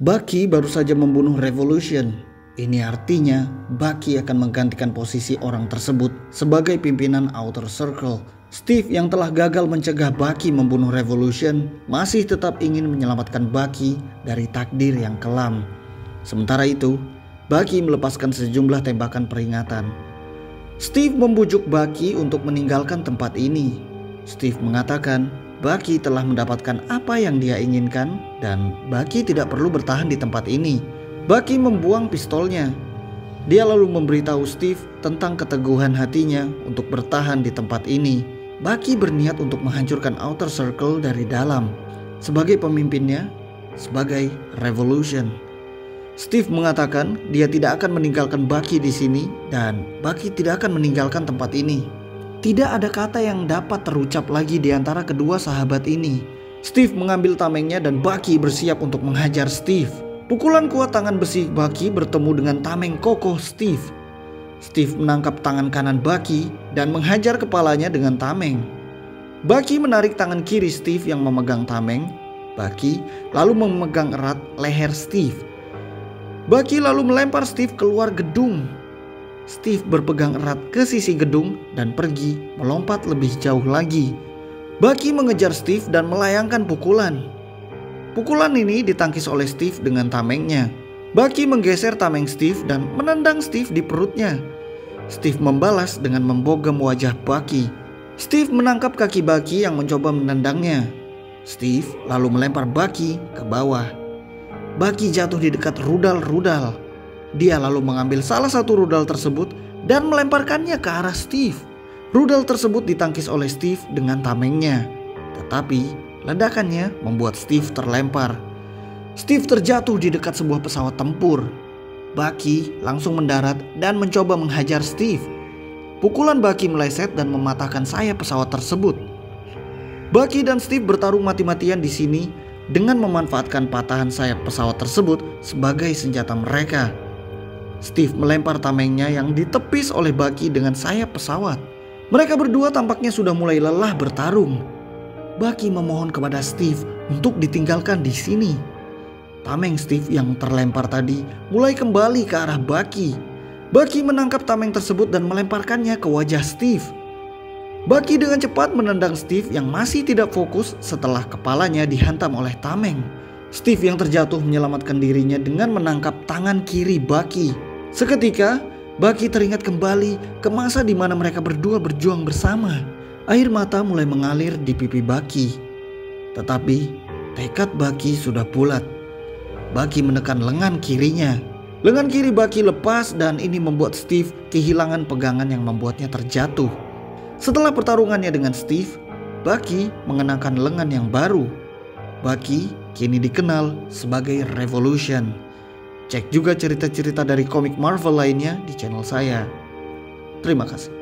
Bucky baru saja membunuh Revolution. Ini artinya Bucky akan menggantikan posisi orang tersebut sebagai pimpinan Outer Circle. Steve yang telah gagal mencegah Bucky membunuh Revolution masih tetap ingin menyelamatkan Bucky dari takdir yang kelam. Sementara itu, Bucky melepaskan sejumlah tembakan peringatan. Steve membujuk Bucky untuk meninggalkan tempat ini. Steve mengatakan Bucky telah mendapatkan apa yang dia inginkan dan Bucky tidak perlu bertahan di tempat ini. Bucky membuang pistolnya. Dia lalu memberitahu Steve tentang keteguhan hatinya untuk bertahan di tempat ini. Bucky berniat untuk menghancurkan Outer Circle dari dalam, sebagai pemimpinnya, sebagai Revolution. Steve mengatakan dia tidak akan meninggalkan Bucky di sini dan Bucky tidak akan meninggalkan tempat ini. Tidak ada kata yang dapat terucap lagi di antara kedua sahabat ini. Steve mengambil tamengnya dan Bucky bersiap untuk menghajar Steve. Pukulan kuat tangan besi Bucky bertemu dengan tameng kokoh Steve. Steve menangkap tangan kanan Bucky dan menghajar kepalanya dengan tameng. Bucky menarik tangan kiri Steve yang memegang tameng. Bucky lalu memegang erat leher Steve. Bucky lalu melempar Steve keluar gedung. Steve berpegang erat ke sisi gedung dan pergi melompat lebih jauh lagi. Bucky mengejar Steve dan melayangkan pukulan. Pukulan ini ditangkis oleh Steve dengan tamengnya. Bucky menggeser tameng Steve dan menendang Steve di perutnya. Steve membalas dengan membogem wajah Bucky. Steve menangkap kaki Bucky yang mencoba menendangnya. Steve lalu melempar Bucky ke bawah. Bucky jatuh di dekat rudal-rudal. Dia lalu mengambil salah satu rudal tersebut dan melemparkannya ke arah Steve. Rudal tersebut ditangkis oleh Steve dengan tamengnya. Tetapi ledakannya membuat Steve terlempar. Steve terjatuh di dekat sebuah pesawat tempur. Bucky langsung mendarat dan mencoba menghajar Steve. Pukulan Bucky meleset dan mematahkan sayap pesawat tersebut. Bucky dan Steve bertarung mati-matian di sini dengan memanfaatkan patahan sayap pesawat tersebut sebagai senjata mereka. Steve melempar tamengnya yang ditepis oleh Bucky dengan sayap pesawat. Mereka berdua tampaknya sudah mulai lelah bertarung. Bucky memohon kepada Steve untuk ditinggalkan di sini. Tameng Steve yang terlempar tadi mulai kembali ke arah Bucky. Bucky menangkap tameng tersebut dan melemparkannya ke wajah Steve. Bucky dengan cepat menendang Steve yang masih tidak fokus setelah kepalanya dihantam oleh tameng. Steve yang terjatuh menyelamatkan dirinya dengan menangkap tangan kiri Bucky. Seketika, Bucky teringat kembali ke masa di mana mereka berdua berjuang bersama. Air mata mulai mengalir di pipi Bucky. Tetapi tekad Bucky sudah bulat. Bucky menekan lengan kirinya. Lengan kiri Bucky lepas dan ini membuat Steve kehilangan pegangan yang membuatnya terjatuh. Setelah pertarungannya dengan Steve, Bucky mengenakan lengan yang baru. Bucky kini dikenal sebagai Revolution. Cek juga cerita-cerita dari komik Marvel lainnya di channel saya. Terima kasih.